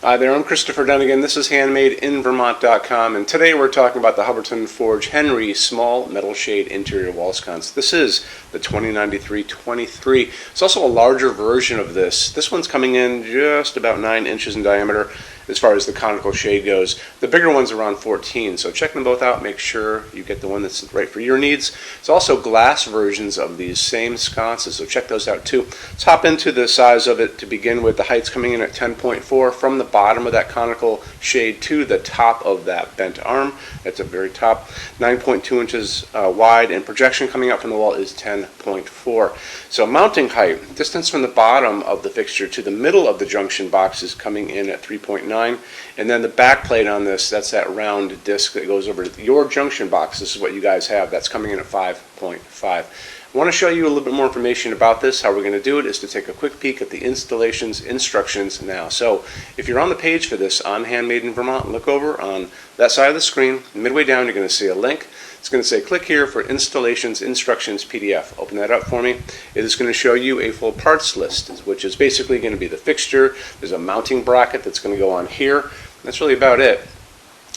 Hi there, I'm Christopher Dunnigan. This is HandmadeInVermont.com, and today we're talking about the Hubbardton Forge Henry Small Metal Shade Interior Wall Sconce. This is the 2093-23. It's also a larger version of this. This one's coming in just about 9 inches in diameter as far as the conical shade goes. The bigger one's around 14, so check them both out. Make sure you get the one that's right for your needs. It's also glass versions of these same sconces, so check those out too. Let's hop into the size of it to begin with. The height's coming in at 10.4 from the bottom of that conical shade to the top of that bent arm. That's at the very top. 9.2 inches wide, and projection coming out from the wall is 10.4. So mounting height, distance from the bottom of the fixture to the middle of the junction box is coming in at 3.9. And then the back plate on this, that's that round disc that goes over your junction box. This is what you guys have. That's coming in at 5.5. I want to show you a little bit more information about this. How we're going to do it is to take a quick peek at the installations instructions now. So if you're on the page for this on Handmade in Vermont, look over on that side of the screen. Midway down, you're going to see a link. It's going to say click here for installations instructions PDF. Open that up for me. It is going to show you a full parts list, which is basically going to be the fixture. There's a mounting bracket that's going to go on here. That's really about it.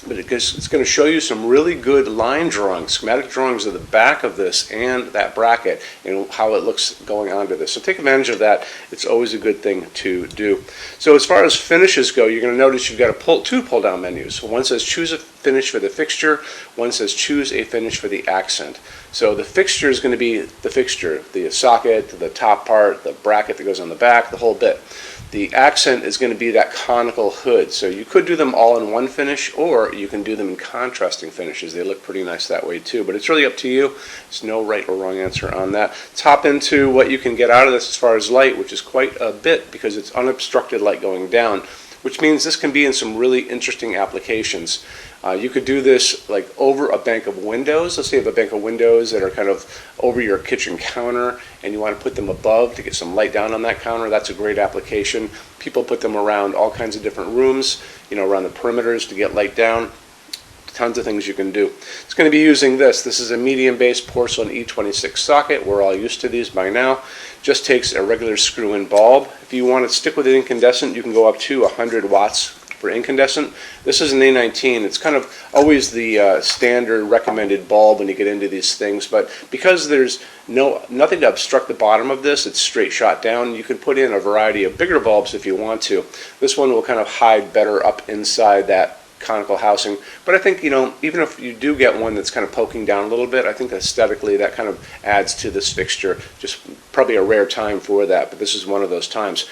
But it's going to show you some really good line drawings, schematic drawings of the back of this and that bracket and how it looks going onto this. So take advantage of that. It's always a good thing to do. So as far as finishes go, you're going to notice you've got two pull-down menus. One says choose a finish for the fixture. One says choose a finish for the accent. So the fixture is going to be the fixture, the socket, the top part, the bracket that goes on the back, the whole bit. The accent is going to be that conical hood. So you could do them all in one finish, or you can do them in contrasting finishes. They look pretty nice that way too, but it's really up to you. There's no right or wrong answer on that. Let's hop into what you can get out of this as far as light, which is quite a bit because it's unobstructed light going down, which means this can be in some really interesting applications. You could do this like over a bank of windows. Let's say you have a bank of windows that are kind of over your kitchen counter and you want to put them above to get some light down on that counter. That's a great application. People put them around all kinds of different rooms, around the perimeters to get light down. Tons of things you can do. It's going to be using this. This is a medium-based porcelain E26 socket. We're all used to these by now. Just takes a regular screw-in bulb. If you want to stick with an incandescent, you can go up to 100 watts for incandescent. This is an A19. It's kind of always the standard recommended bulb when you get into these things, but because there's nothing to obstruct the bottom of this, it's straight shot down. You can put in a variety of bigger bulbs if you want to. This one will kind of hide better up inside that conical housing, but I think even if you do get one that's kind of poking down a little bit, I think aesthetically that kind of adds to this fixture. Just probably a rare time for that, but this is one of those times.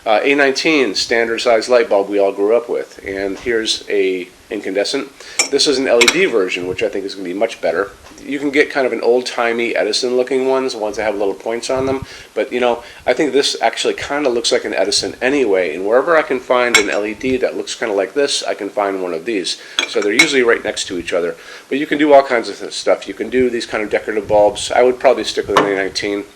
A19, standard size light bulb we all grew up with, and here's a incandescent. This is an LED version, which I think is going to be much better. You can get kind of an old-timey Edison looking ones that have little points on them, but I think this actually kind of looks like an Edison anyway, and wherever I can find an LED that looks kind of like this, I can find one of these. So they're usually right next to each other, but you can do all kinds of stuff. You can do these kind of decorative bulbs. I would probably stick with an A19.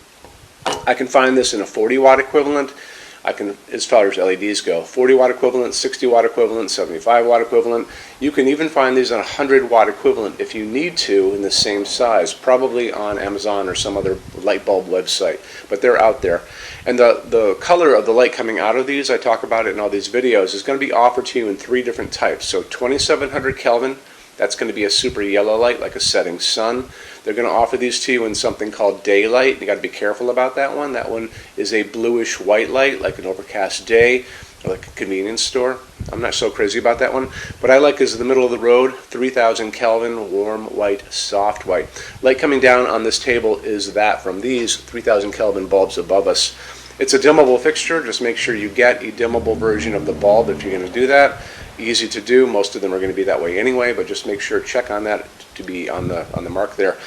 I can find this in a 40 watt equivalent. I can, as far as LEDs go, 40 watt equivalent, 60 watt equivalent, 75 watt equivalent. You can even find these on 100 watt equivalent if you need to in the same size, probably on Amazon or some other light bulb website, but they're out there. And the color of the light coming out of these, I talk about it in all these videos, is going to be offered to you in 3 different types. So 2700 Kelvin, that's going to be a super yellow light like a setting sun. They're going to offer these to you in something called daylight. You got to be careful about that one. That one is a bluish white light like an overcast day or like a convenience store. I'm not so crazy about that one. What I like is in the middle of the road, 3000 Kelvin, warm white, soft white. Light coming down on this table is that from these 3000 Kelvin bulbs above us. It's a dimmable fixture. Just make sure you get a dimmable version of the bulb if you're going to do that. Easy to do. Most of them are going to be that way anyway, but just make sure, check on that to be on the mark there.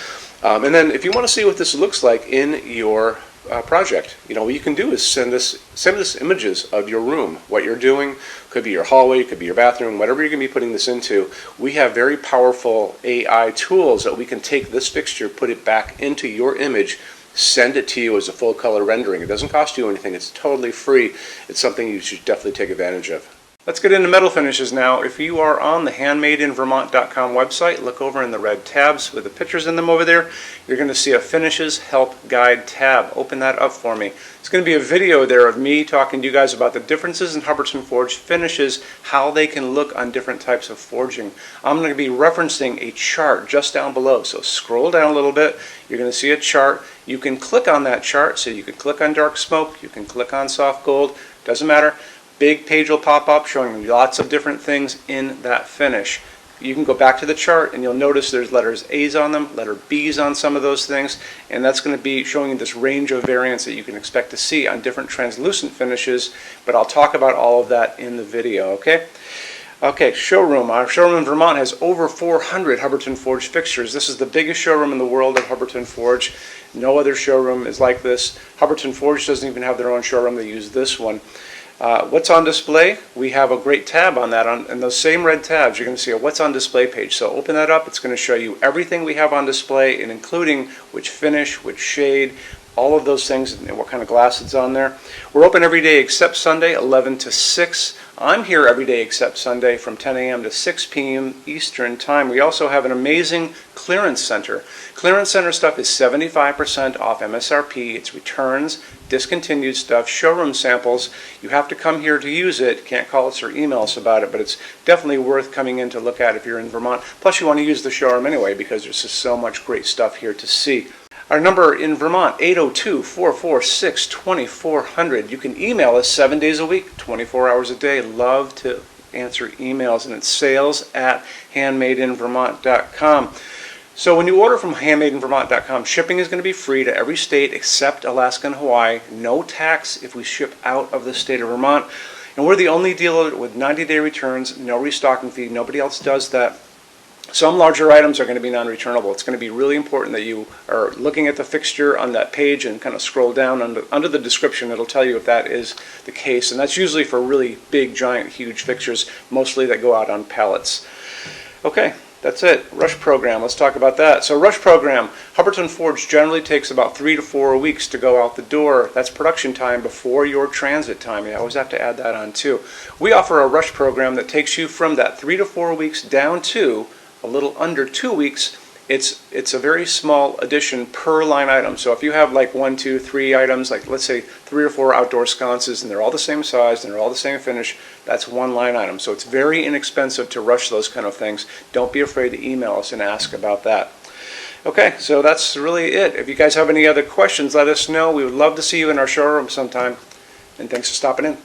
And then if you want to see what this looks like in your project, what you can do is send us images of your room, what you're doing. Could be your hallway, could be your bathroom, whatever you're going to be putting this into. We have very powerful AI tools that we can take this fixture, put it back into your image, send it to you as a full color rendering. It doesn't cost you anything. It's totally free. It's something you should definitely take advantage of. Let's get into metal finishes now. If you are on the HandmadeInVermont.com website, look over in the red tabs with the pictures in them over there. You're going to see a Finishes Help Guide tab. Open that up for me. It's going to be a video there of me talking to you guys about the differences in Hubbardton Forge finishes, how they can look on different types of forging. I'm going to be referencing a chart just down below. So scroll down a little bit. You're going to see a chart. You can click on that chart. So you can click on dark smoke. You can click on soft gold. Doesn't matter. Big page will pop up showing you lots of different things in that finish. You can go back to the chart and you'll notice there's letters A's on them, letter B's on some of those things, and that's going to be showing you this range of variants that you can expect to see on different translucent finishes, but I'll talk about all of that in the video, okay? Okay, showroom. Our showroom in Vermont has over 400 Hubbardton Forge fixtures. This is the biggest showroom in the world of Hubbardton Forge. No other showroom is like this. Hubbardton Forge doesn't even have their own showroom. They use this one. What's on display? We have a great tab on that. In those same red tabs, you're going to see a What's on Display page. So open that up. It's going to show you everything we have on display, and including which finish, which shade, all of those things, and what kind of glass it's on there. We're open every day except Sunday, 11 to 6. I'm here every day except Sunday from 10 a.m. to 6 p.m. Eastern Time. We also have an amazing clearance center. Clearance center stuff is 75% off MSRP. It's returns, discontinued stuff, showroom samples. You have to come here to use it. Can't call us or email us about it, but it's definitely worth coming in to look at if you're in Vermont. Plus you want to use the showroom anyway because there's just so much great stuff here to see. Our number in Vermont, 802-446-2400. You can email us 7 days a week, 24 hours a day. Love to answer emails, and it's sales@HandmadeInVermont.com. So when you order from HandmadeInVermont.com, shipping is going to be free to every state except Alaska and Hawaii. No tax if we ship out of the state of Vermont. And we're the only dealer with 90-day returns, no restocking fee. Nobody else does that. Some larger items are going to be non-returnable. It's going to be really important that you are looking at the fixture on that page and kind of scroll down under the description. It'll tell you if that is the case. And that's usually for really big, giant, huge fixtures, mostly that go out on pallets. Okay, that's it. Rush program. Let's talk about that. So rush program, Hubbardton Forge generally takes about 3 to 4 weeks to go out the door. That's production time before your transit time. You always have to add that on too. We offer a rush program that takes you from that 3 to 4 weeks down to a little under 2 weeks. It's a very small addition per line item. So if you have like 1, 2, 3 items, like let's say 3 or 4 outdoor sconces, and they're all the same size and they're all the same finish, that's one line item. So it's very inexpensive to rush those kind of things. Don't be afraid to email us and ask about that. Okay, so that's really it. If you guys have any other questions, let us know. We would love to see you in our showroom sometime. And thanks for stopping in.